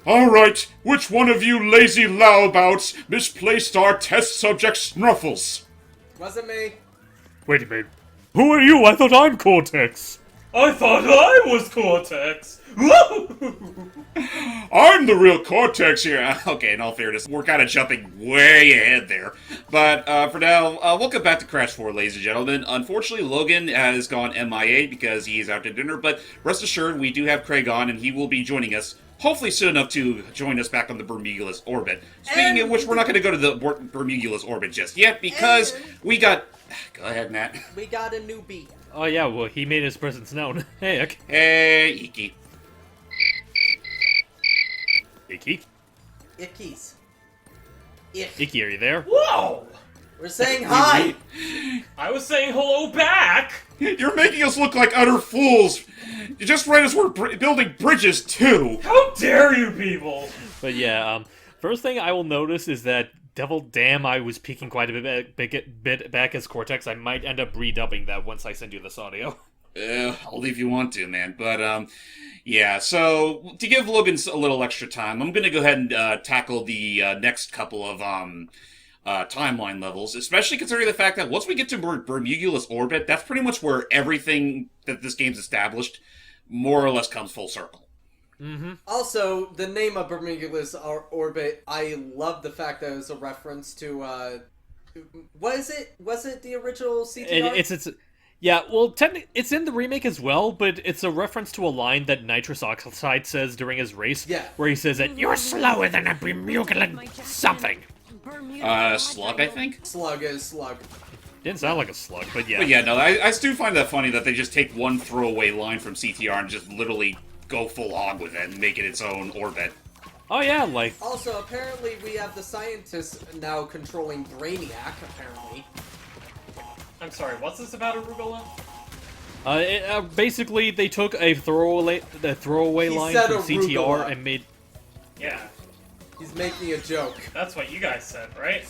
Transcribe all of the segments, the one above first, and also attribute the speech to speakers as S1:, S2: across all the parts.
S1: Alright, which one of you lazy layabouts misplaced our test subject Snuffles?
S2: Wasn't me.
S3: Wait a minute. Who are you? I thought I'm Cortex.
S4: I thought I was Cortex!
S1: I'm the real Cortex here. Okay, in all fairness, we're kind of jumping way ahead there. But for now, welcome back to Crash 4, ladies and gentlemen. Unfortunately, Logan has gone MIA because he's out to dinner, but rest assured, we do have Craig on, and he will be joining us, hopefully soon enough to join us back on the Bermugulus orbit. Speaking of which, we're not going to go to the Bermugulus orbit just yet, because we got... Go ahead, Matt.
S2: We got a new beat.
S3: Oh yeah, well, he made his presence known. Hey, Ick.
S1: Hey, Iki.
S3: Icky?
S2: Ickies. Ick.
S3: Icky, are you there?
S4: Whoa!
S2: We're saying hi!
S4: I was saying hello back!
S1: You're making us look like utter fools. Just right as we're building bridges, too.
S4: How dare you people!
S3: But yeah, first thing I will notice is that Devil Damn I was peeking quite a bit back as Cortex. I might end up redubbing that once I send you this audio.
S1: I'll leave you want to, man. But, yeah, so to give Logan a little extra time, I'm going to go ahead and tackle the next couple of timeline levels, especially considering the fact that once we get to Bermugulus orbit, that's pretty much where everything that this game's established more or less comes full circle.
S3: Mm-hmm.
S2: Also, the name of Bermugulus orbit, I love the fact that it was a reference to, what is it? Was it the original CTR?
S3: Yeah, well, it's in the remake as well, but it's a reference to a line that Nitrous Oxide says during his race, where he says that you're slower than a Bermugulan something.
S1: Slug, I think?
S2: Slug is slug.
S3: Didn't sound like a slug, but yeah.
S1: But yeah, no, I do find that funny that they just take one throwaway line from CTR and just literally go full hog with it and make it its own orbit.
S3: Oh yeah, like...
S2: Also, apparently we have the scientists now controlling Brainiac, apparently.
S4: I'm sorry, what's this about Arugula?
S3: Basically, they took a throwaway line from CTR and made...
S4: Yeah.
S2: He's making a joke.
S4: That's what you guys said, right?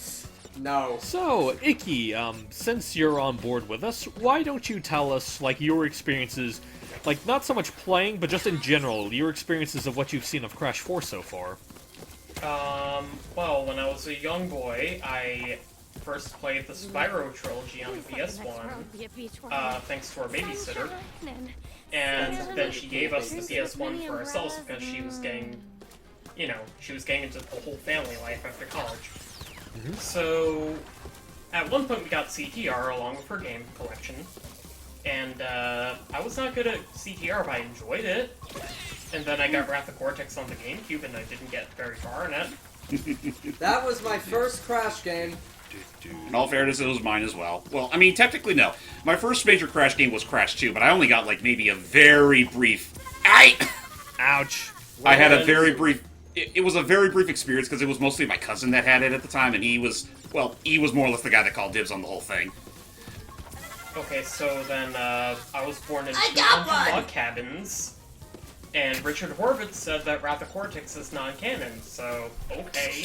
S2: No.
S3: So, Icky, since you're on board with us, why don't you tell us, like, your experiences, like, not so much playing, but just in general, your experiences of what you've seen of Crash 4 so far?
S4: Well, when I was a young boy, I first played the Spyro trilogy on the PS1, thanks to our babysitter. And then she gave us the PS1 for ourselves because she was getting, you know, she was getting into the whole family life after college.
S3: Mm-hmm.
S4: So, at one point we got CTR along with her game collection, and I was not good at CTR, but I enjoyed it. And then I got Wrath of Cortex on the GameCube, and I didn't get very far in it.
S2: That was my first Crash game.
S1: In all fairness, it was mine as well. Well, I mean, technically, no. My first major Crash game was Crash 2, but I only got, like, maybe a very brief...
S3: Ouch.
S1: I had a very brief... It was a very brief experience, because it was mostly my cousin that had it at the time, and he was more or less the guy that called dibs on the whole thing.
S4: Okay, so then, I was born in log cabins, and Richard Horvitz said that Wrath of Cortex is non-canon, so, okay.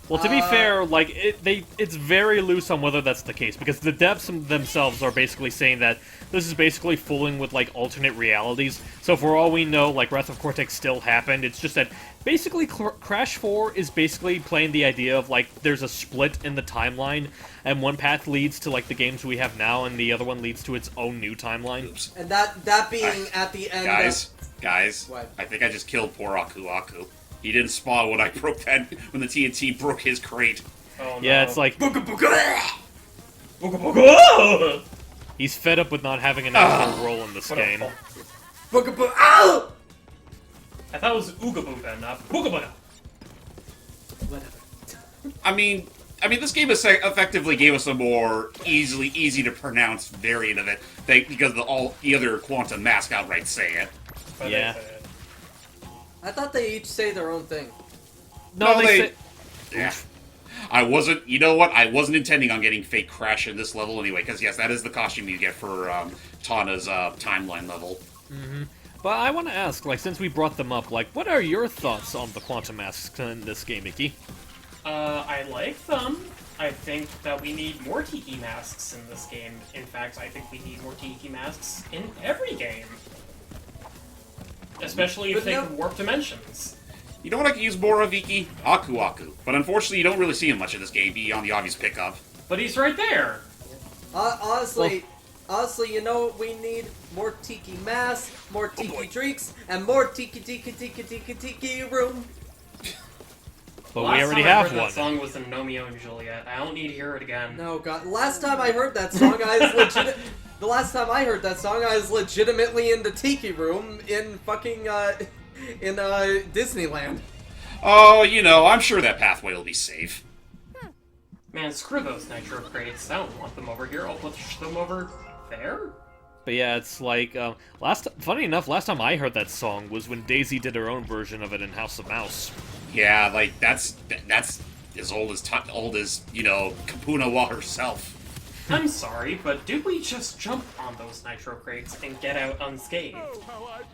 S3: Well, to be fair, like, it's very loose on whether that's the case, because the devs themselves are basically saying that this is basically fooling with, like, alternate realities. So for all we know, like, Wrath of Cortex still happened. It's just that basically Crash 4 is basically playing the idea of, like, there's a split in the timeline, and one path leads to, like, the games we have now, and the other one leads to its own new timeline.
S1: Oops.
S2: And that being at the end
S1: Guys,
S2: What?
S1: I think I just killed poor Aku Aku. He didn't spawn when I broke that, when the TNT broke his crate.
S4: Oh, no.
S3: Yeah, it's like...
S4: Booga booga!
S3: He's fed up with not having an actual role in this game.
S2: Ow!
S4: I thought it was Ooga Booga, not Booga Booga.
S2: Whatever.
S1: I mean, this game effectively gave us a more easy to pronounce variant of it, because all the other Quantum Mask outright say it.
S4: But
S3: Yeah.
S2: I thought they each say their own thing.
S3: No, they say...
S1: Yeah. I wasn't, you know what, I wasn't intending on getting fake Crash in this level anyway, because yes, that is the costume you get for Tawna's timeline level.
S3: Mm-hmm. But I want to ask, like, since we brought them up, like, what are your thoughts on the Quantum Masks in this game, Icky?
S4: I like them. I think that we need more Tiki masks in this game. In fact, I think we need more Tiki masks in every game. Especially if they can warp dimensions.
S1: You know what I could use more of, Iki? Aku Aku. But unfortunately, you don't really see him much in this game beyond the obvious pickup.
S4: But he's right there.
S2: Honestly, you know what we need? More Tiki masks, more Tiki drinks, and more Tiki room.
S3: But
S4: Last
S3: we already
S4: time I
S3: have
S4: heard
S3: one.
S4: That song was in Romeo and Juliet. I don't need to hear it again.
S2: No, God. Last time I heard that song, the last time I heard that song, I was legitimately in the Tiki room in fucking, in Disneyland.
S1: Oh, you know, I'm sure that pathway will be safe.
S4: Man, screw those nitro crates. I don't want them over here. I'll push them over there.
S3: But yeah, it's like, funny enough, last time I heard that song was when Daisy did her own version of it in House of Mouse.
S1: Yeah, like, that's as old as, you know, Kapunawa herself.
S4: I'm sorry, but did we just jump on those nitro crates and get out unscathed?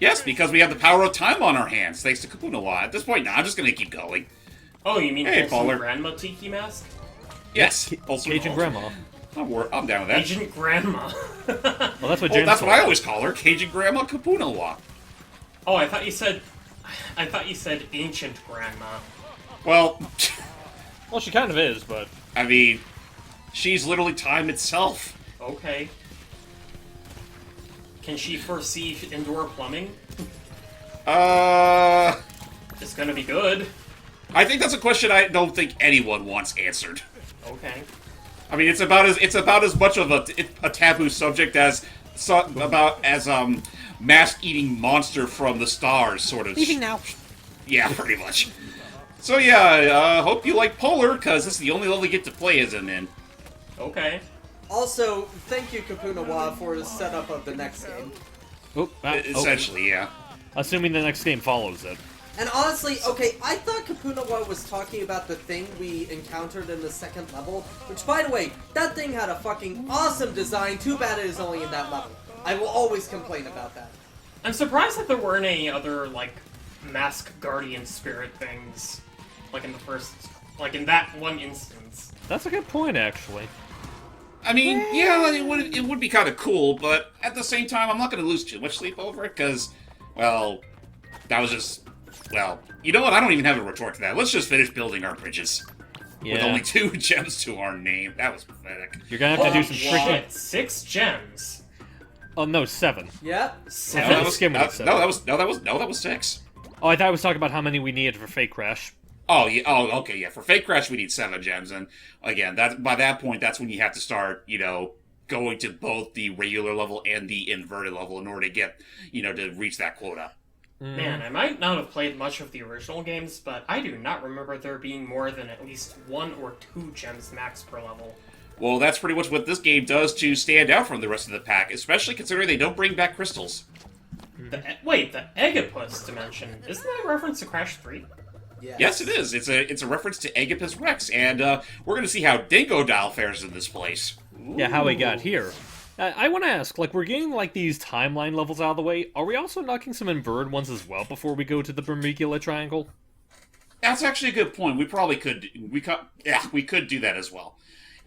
S1: Yes, because we have the power of time on our hands, thanks to Kapunawa. At this point, now I'm just gonna keep going.
S4: Oh, you mean
S1: Hey,
S4: also
S1: Polar.
S4: Grandma Tiki Mask?
S1: Yes, also
S3: Cajun Grandma.
S1: I'm down with that.
S4: Agent Grandma.
S3: Well, that's what
S1: Oh,
S3: James
S1: that's what I
S3: called
S1: always call her, Cajun Grandma Kapunawa.
S4: Oh, I thought you said ancient grandma.
S1: Well,
S3: it. Well, she kind of is, but...
S1: I mean, she's literally time itself.
S4: Okay. Can she foresee indoor plumbing? It's gonna be good.
S1: I think that's a question I don't think anyone wants answered.
S4: Okay.
S1: I mean, it's about as much of a taboo subject as mask-eating monster from the stars, sort of.
S5: Leaving now.
S1: Yeah, pretty much. So yeah, hope you like Polar, because this is the only level you get to play as him in.
S4: Okay.
S2: Also, thank you, Kapunawa, for the setup of the next game.
S1: Essentially, yeah.
S3: Assuming the next game follows it.
S2: And honestly, okay, I thought Kapunawa was talking about the thing we encountered in the second level, which, by the way, that thing had a fucking awesome design. Too bad it is only in that level. I will always complain about that.
S4: I'm surprised that there weren't any other, like, mask guardian spirit things, like in the first, like in that one instance.
S3: That's a good point, actually.
S1: I mean, yeah, it would be kind of cool, but at the same time, I'm not going to lose too much sleep over it, because, well, that was just... Well, you know what? I don't even have a retort to that. Let's just finish building our bridges.
S3: Yeah.
S1: With only 2 gems to our name. That was pathetic.
S3: You're gonna have to do some tricky...
S4: What? 6 gems?
S3: Oh, no, 7.
S2: Yep.
S3: I
S4: Seven?
S3: feel like skimming at 7.
S1: that was 6.
S3: Oh, I thought I was talking about how many we needed for Fake Crash.
S1: Oh, yeah. Oh, okay, yeah. For Fake Crash, we need 7 gems, and again, by that point, that's when you have to start, you know, going to both the regular level and the inverted level in order to get, you know, to reach that quota.
S4: Man, I might not have played much of the original games, but I do not remember there being more than at least 1 or 2 gems max per level.
S1: Well, that's pretty much what this game does to stand out from the rest of the pack, especially considering they don't bring back crystals.
S4: Wait, the Eggipus dimension, isn't that a reference to Crash 3?
S1: Yes, it is. It's a reference to Eggipus Rex, and we're going to see how Dingo Dial fares in this place.
S3: Yeah, how we got here. I want to ask, like, we're getting, like, these timeline levels out of the way. Are we also knocking some inverted ones as well before we go to the Bermugula Triangle?
S1: That's actually a good point. We probably could. We could do that as well.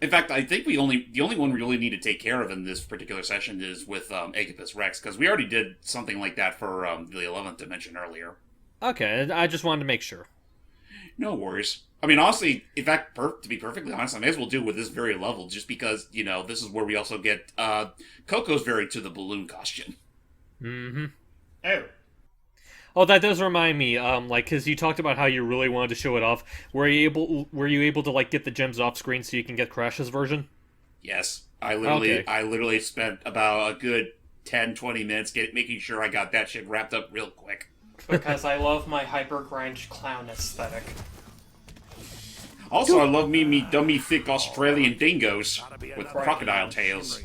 S1: In fact, I think the only one we really need to take care of in this particular session is with Eggipus Rex, because we already did something like that for the 11th dimension earlier.
S3: Okay, I just wanted to make sure.
S1: No worries. I mean, honestly, in fact, to be perfectly honest, I may as well do it with this very level, just because, you know, this is where we also get Coco's very to the balloon costume.
S3: Mm-hmm.
S4: Oh.
S3: Oh, that does remind me, like, because you talked about how you really wanted to show it off. Were you able to, like, get the gems off screen so you can get Crash's version?
S1: Yes. I literally spent about a good 10-20 minutes making sure I got that shit wrapped up real quick.
S4: Because I love my hyper-grind clown aesthetic.
S1: Also, I love me dummy thick Australian dingoes with crocodile tails.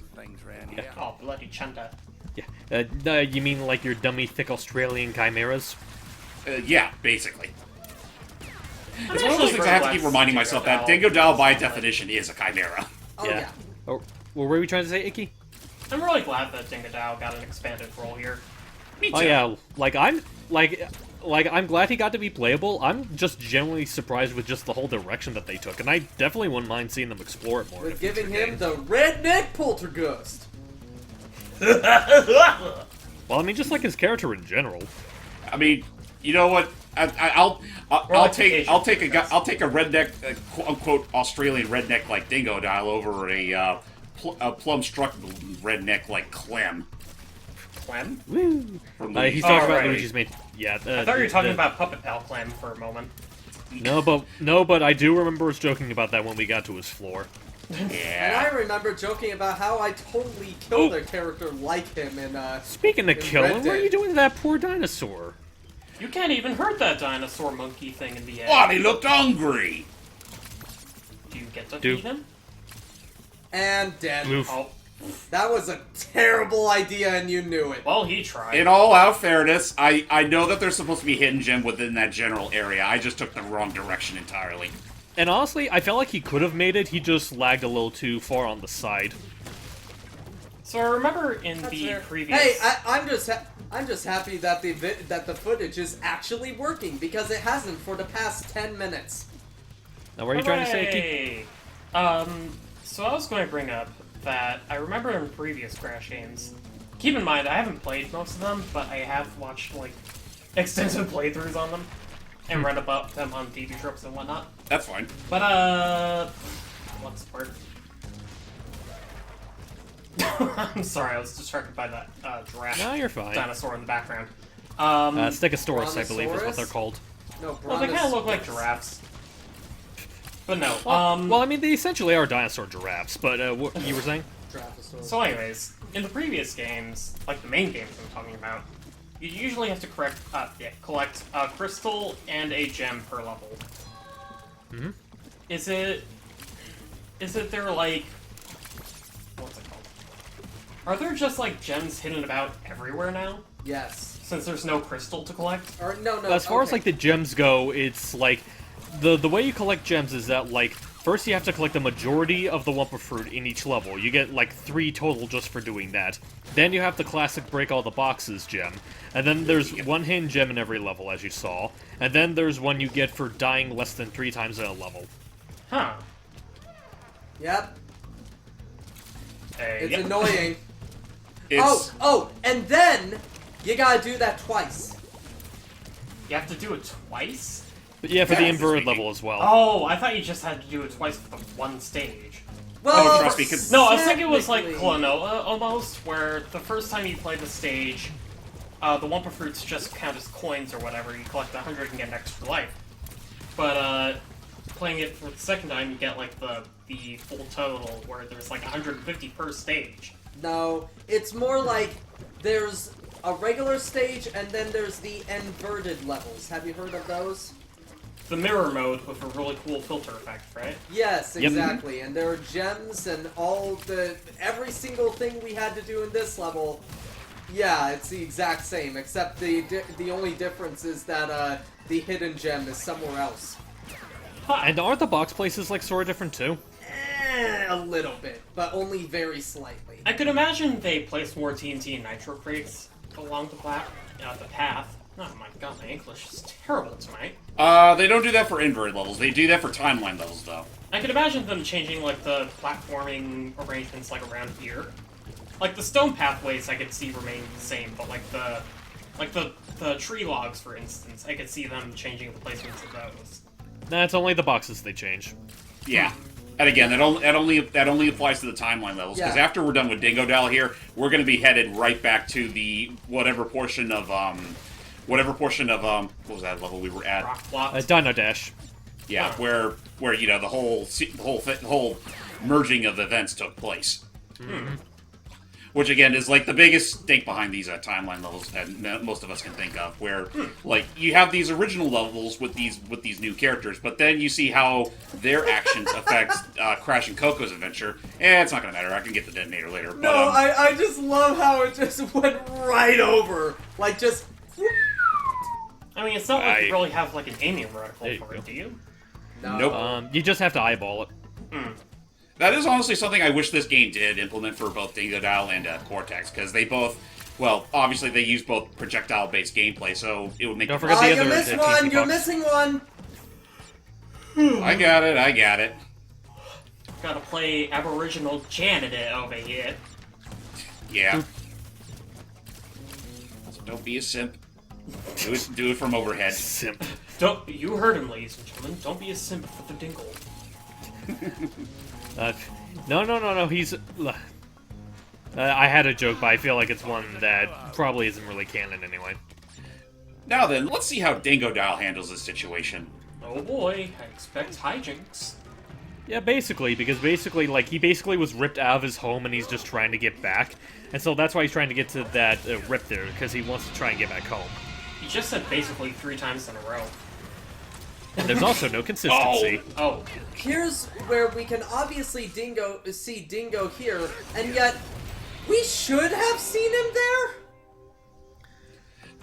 S4: Oh, bloody Chanda.
S3: Yeah. You mean like your dummy thick Australian chimeras?
S1: Yeah, basically.
S4: I'm
S1: It's one of those things I have to keep reminding myself that Dingo Dial, by definition, is a chimera.
S2: Oh, yeah.
S3: Oh, well, what were you trying to say, Icky?
S4: I'm really glad that Dingodile got an expanded role here.
S1: Me too.
S3: Oh yeah, I'm glad he got to be playable. I'm just genuinely surprised with just the whole direction that they took, and I definitely wouldn't mind seeing them explore it more.
S2: We're giving him the redneck poltergeist.
S3: Well, I mean, just like his character in general.
S1: I mean, you know what? I'll take a redneck, quote unquote Australian redneck like Dingodile over a plum struck redneck like Clem.
S4: Clem?
S1: From
S3: He's talking about
S4: right.
S3: Luigi's mate. Yeah.
S4: I thought you were talking about Puppet Pal Clem for a moment.
S3: No, but I do remember us joking about that when we got to his floor.
S2: And I
S1: Yeah.
S2: remember joking about how I totally killed a character like him in,
S3: Speaking of
S2: in
S3: killing,
S2: Red
S3: what are
S2: Dead.
S3: you doing to that poor dinosaur?
S4: You can't even hurt that dinosaur monkey thing in the end.
S1: What? He looked hungry.
S4: Do you get to
S3: Do-
S4: feed him?
S2: And dead.
S3: Oof.
S4: Oh,
S2: That was a terrible idea and you knew it.
S4: well, he tried.
S1: In all out fairness, I know that there's supposed to be hidden gem within that general area. I just took the wrong direction entirely.
S3: And honestly, I felt like he could have made it, he just lagged a little too far on the side.
S4: So I remember in
S2: That's
S4: the
S2: fair.
S4: previous...
S2: Hey, I'm just happy that the footage is actually working because it hasn't for the past 10 minutes.
S3: Now, what are you trying to say, Keith?
S4: Hooray! So I was going to bring up that I remember in previous Crash games, keep in mind, I haven't played most of them, but I have watched, like, extensive playthroughs on them, and read about them on TV tropes and whatnot.
S1: That's fine.
S4: But, what's the word? I'm sorry, I was distracted by that, giraffe
S3: No, you're fine.
S4: dinosaur in the background.
S3: Stegosaurus, I believe, is what
S2: Brontosaurus?
S3: they're called.
S2: No,
S4: Well, they kind of look like giraffes. But no,
S3: Well, I mean, they essentially are dinosaur giraffes, but what you were saying?
S2: Drafosaurus.
S4: So anyways, in the previous games, like the main games I'm talking about, you usually have to collect a crystal and a gem per level.
S3: Mm-hmm.
S4: Is it there like... What's it called? Are there just like gems hidden about everywhere now?
S2: Yes.
S4: Since there's no crystal to collect?
S2: Or no.
S3: As far as
S2: okay.
S3: like the gems go, it's like the way you collect gems is that like first you have to collect a majority of the Wumpa fruit in each level. You get like 3 total just for doing that. Then you have the classic break all the boxes gem, and then there's one hidden gem in every level, as you saw, and then there's one you get for dying less than 3 times in a level.
S4: Huh.
S2: Yep. It's
S4: Yep.
S2: annoying.
S1: It's
S2: And then you gotta do that twice.
S4: You have to do it twice?
S3: But yeah, for the
S2: Yes.
S3: inverted level as well.
S4: Oh, I thought you just had to do it twice for the one stage.
S2: Well,
S1: trust me, 'cause-
S4: No, I was thinking it was like
S2: technically-
S4: Klonoa almost, where the first time you play the stage, the Wumpa fruits just count as coins or whatever. You collect 100 and get an extra life. But playing it for the second time, you get like the full total, where there's like 150 per stage.
S2: No, it's more like there's a regular stage and then there's the inverted levels. Have you heard of those?
S4: The mirror mode with a really cool filter effect, right?
S2: Yes,
S3: Yep.
S2: exactly. And there are gems and every single thing we had to do in this level. Yeah, it's the exact same, except the only difference is that the hidden gem is somewhere else.
S3: And aren't the box places like sort of different too?
S2: A little bit, but only very slightly.
S4: I could imagine they placed more TNT and Nitro crates along the path. Oh my god, my English is terrible tonight.
S1: they don't do that for inverted levels. They do that for timeline levels, though.
S4: I could imagine them changing like the platforming arrangements like around here. Like the stone pathways I could see remaining the same, but like the tree logs, for instance, I could see them changing the placements of those.
S3: Nah, it's only the boxes they change.
S1: Yeah. And again, that only applies to the timeline levels, because
S2: Yeah.
S1: after we're done with Dingodile here, we're going to be headed right back to the whatever portion of what was that level we were at?
S4: Rock blocks.
S3: Dino Dash.
S1: Yeah,
S4: Huh.
S1: where you know the whole merging of events took place. Which again is like the biggest stake behind these timeline levels that most of us can think of. Where like you have these original levels with these new characters, but then you see how their actions affect Crash and Coco's adventure. It's not gonna matter. I can get the detonator later.
S2: No,
S1: But,
S2: I just love how it just went right over. Like, just...
S4: I mean, it's not like
S3: I-
S4: you really have like an aiming reticle
S3: There you
S4: for
S3: go.
S4: it, do you?
S2: No.
S1: Nope.
S3: You just have to eyeball it.
S1: That is honestly something I wish this game did implement for both Dingodile and Cortex, because they both, well, obviously they use both projectile-based gameplay, so it would make.
S3: Don't forget
S2: Ah,
S3: the
S2: you
S3: other
S2: missed
S3: TNT
S2: one! You're
S3: box.
S2: missing one!
S1: I got it.
S4: Gotta play Aboriginal Janet over here.
S1: Yeah. So don't be a simp. Do it from overhead.
S3: Simp.
S4: You heard him, ladies and gentlemen. Don't be a simp for the dingle.
S3: No. He's. I had a joke, but I feel like it's one that probably isn't really canon anyway.
S1: Now then, let's see how Dingodile handles this situation.
S4: Oh boy, I expect hijinks.
S3: Yeah, basically, because like, he basically was ripped out of his home and he's just trying to get back. And so that's why he's trying to get to that rip there, because he wants to try and get back home.
S4: He just said basically 3 times in a row.
S3: And there's also no consistency.
S4: Oh.
S2: Here's where we can obviously see Dingo here, and yet we should have seen him there.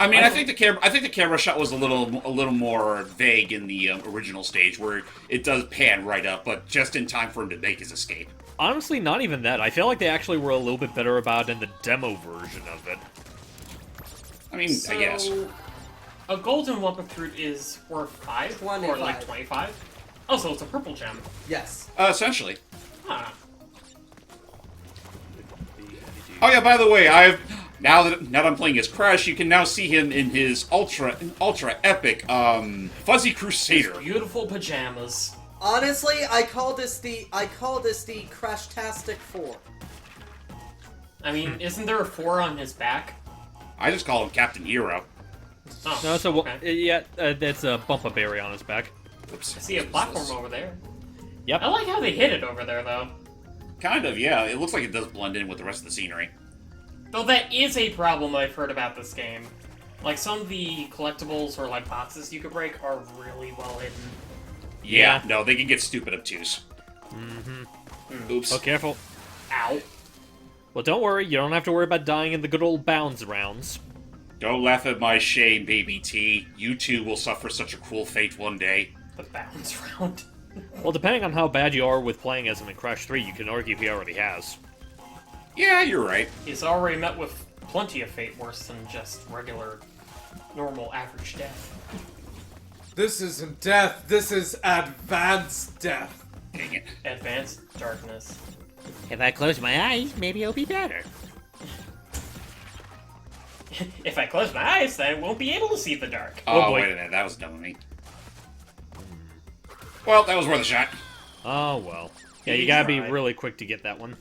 S1: I mean, I think the camera shot was a little more vague in the original stage, where it does pan right up, but just in time for him to make his escape.
S3: Honestly, not even that. I feel like they actually were a little bit better about it in the demo version of it.
S1: I mean, I guess.
S4: A golden Wumpa fruit is worth 5?
S2: 25.
S4: Or like 25? Oh, so it's a purple gem.
S2: Yes.
S1: Essentially.
S4: Huh.
S1: Oh yeah, by the way, now that I'm playing as Crash, you can now see him in his ultra epic Fuzzy Crusader.
S4: Beautiful pajamas.
S2: Honestly, I call this the Crashtastic 4.
S4: I mean, isn't there a 4 on his back?
S1: I just call him Captain Hero.
S4: Oh,
S3: No, it's a
S4: okay.
S3: yeah, that's a Bumpaberry on his back.
S1: Oops.
S4: I see a platform over there.
S3: Yep.
S4: I like how they hid it over there, though.
S1: Kind of, yeah. It looks like it does blend in with the rest of the scenery.
S4: Though that is a problem I've heard about this game. Like, some of the collectibles or, like, boxes you could break are really well hidden.
S1: Yeah, no, they can get stupid obtuse. Oops.
S3: Oh, careful.
S4: Ow.
S3: Well, don't worry. You don't have to worry about dying in the good old bounds rounds.
S1: Don't laugh at my shame, baby T. You too will suffer such a cruel fate one day.
S4: The bounce round.
S3: Well, depending on how bad you are with playing as him in Crash 3, you can argue he already has.
S1: Yeah, you're right.
S4: He's already met with plenty of fate worse than just regular, normal, average death.
S2: This isn't death. This is advanced death.
S1: Dang it.
S4: Advanced darkness.
S3: If I close my eyes, maybe it'll be better.
S4: If I close my eyes, then I won't be able to see the dark.
S1: Oh,
S3: boy.
S1: wait a minute. That was dumb of me. Well, that was worth a shot.
S3: Oh, well. Yeah, you
S4: He's
S3: gotta be
S4: right.
S3: really quick to get that one.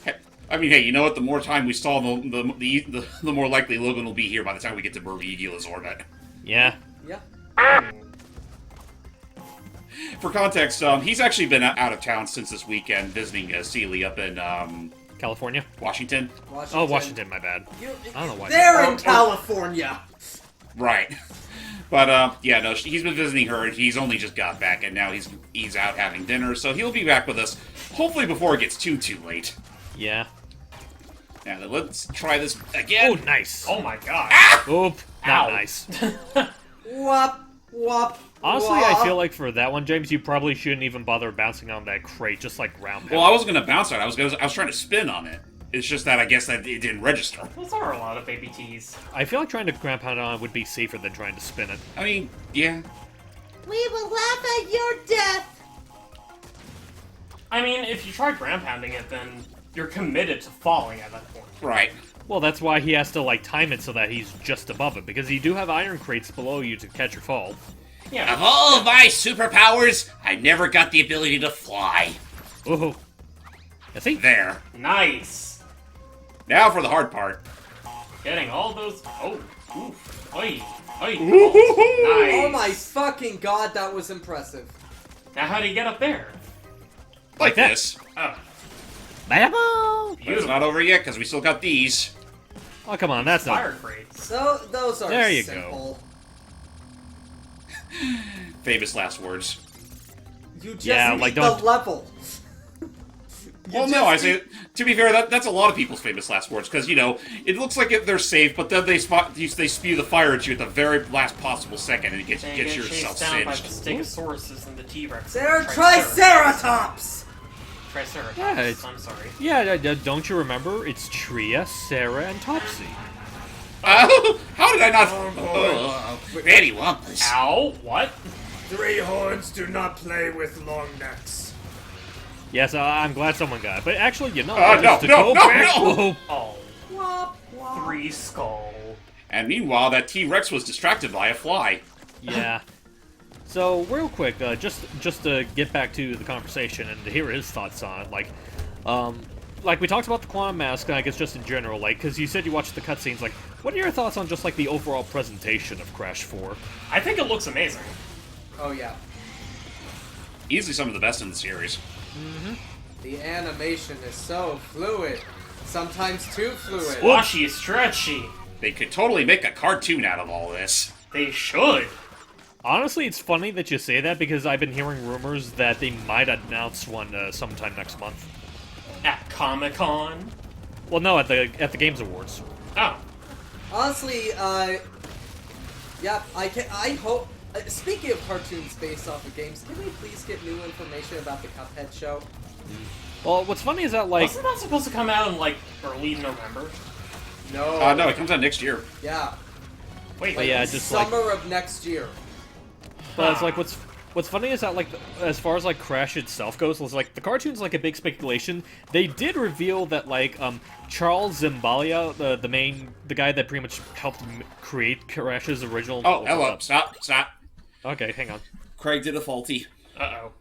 S1: I mean, hey, you know what? The more time we stall, the more likely Logan will be here by the time we get to Bergila's orbit.
S3: Yeah.
S2: Yeah.
S1: For context, he's actually been out of town since this weekend, visiting Seeley up in
S3: California?
S1: Washington.
S3: Oh, Washington, my bad. I don't know why.
S2: They're in California.
S1: Right. But yeah, no, he's been visiting her. He's only just got back, and now he's out having dinner, so he'll be back with us, hopefully before it gets too late.
S3: Yeah.
S1: Now then, let's try this again.
S3: Oh, nice.
S4: Oh my god.
S3: Oop. Not
S4: Ow.
S3: nice.
S2: Wop, wop.
S3: Honestly,
S2: wop.
S3: I feel like for that one, James, you probably shouldn't even bother bouncing on that crate, just like ground pound.
S1: Well, I wasn't gonna bounce on it. I was trying to spin on it. It's just that I guess that it didn't register.
S4: Those are a lot of baby T's.
S3: I feel like trying to ground pound on it would be safer than trying to spin it.
S1: I mean, yeah.
S2: We will laugh at your death.
S4: I mean, if you try ground pounding it, then you're committed to falling at that point.
S1: Right.
S3: Well, that's why he has to, like, time it so that he's just above it, because you do have iron crates below you to catch your fall.
S4: Yeah.
S1: Of all of my superpowers, I never got the ability to fly.
S3: Ooh. You see?
S1: There.
S4: Nice.
S1: Now for the hard part.
S4: Getting all those. Oh. Oof. Oi. Oi.
S1: Ooh.
S4: Nice.
S2: Oh my fucking god, that was impressive.
S4: Now, how do you get up there?
S1: Like
S3: that.
S1: this.
S4: Oh.
S3: Bada-boom!
S1: But it's
S4: Beautiful.
S1: not over yet, because we still got these.
S3: Oh, come on, that's
S4: Fire
S3: not...
S4: crates.
S2: So those are
S3: There you go.
S2: simple.
S1: Famous last words.
S2: You just
S3: Yeah,
S2: need
S3: like,
S2: the
S3: don't-
S2: level.
S1: Well, no, I say, to be fair, that's a lot of people's famous last words, because, you know, it looks like they're safe, but then they spew the fire at you at the very last possible second, and it gets
S4: They get
S1: yourself
S4: chased down by the
S1: singed.
S4: Stegosauruses and the T-Rex.
S2: Triceratops!
S4: Triceratops.
S3: Yeah, it's-
S4: I'm sorry.
S3: Yeah, don't you remember? It's Tria, Sarah, and Topsy.
S1: How did I not... Very Wampus.
S4: Ow! What?
S2: 3 horns do not play with long necks.
S3: Yes, I'm glad someone got it. But actually, you know,
S1: No,
S3: just to
S1: no,
S3: go
S1: no,
S3: back...
S1: no!
S3: Whoa.
S4: Oh.
S2: Wop, wop.
S4: 3 skull.
S1: And meanwhile, that T-Rex was distracted by a fly.
S3: Yeah. So, real quick, just to get back to the conversation and to hear his thoughts on it, like we talked about the Quantum Mask, I guess just in general, like, because you said you watched the cutscenes, like, what are your thoughts on just, like, the overall presentation of Crash 4?
S4: I think it looks amazing.
S2: Oh yeah.
S1: Easily some of the best in the series.
S2: The animation is so fluid. Sometimes too fluid.
S4: Squashy, stretchy.
S1: They could totally make a cartoon out of all this.
S4: They should.
S3: Honestly, it's funny that you say that because I've been hearing rumors that they might announce one sometime next month.
S4: At Comic-Con.
S3: Well, no, at the Games Awards.
S4: Oh.
S2: Honestly, yeah, I hope. Speaking of cartoons based off of games, can we please get new information about the Cuphead show?
S3: Well, what's funny is that, like...
S4: Wasn't that supposed to come out in, like, early November?
S2: No.
S1: No, it comes out next year.
S2: Yeah.
S4: Wait,
S3: But yeah, just like...
S2: Summer of next year.
S3: But it's like, what's funny is that, like, as far as, like, Crash itself goes, it's like, the cartoon's, like, a big speculation. They did reveal that, like, Charles Zimbalia, the guy that pretty much helped create Crash's original...
S1: Oh, hello. Stop.
S3: Okay, hang on.
S1: Craig did a faulty.
S4: Uh-oh.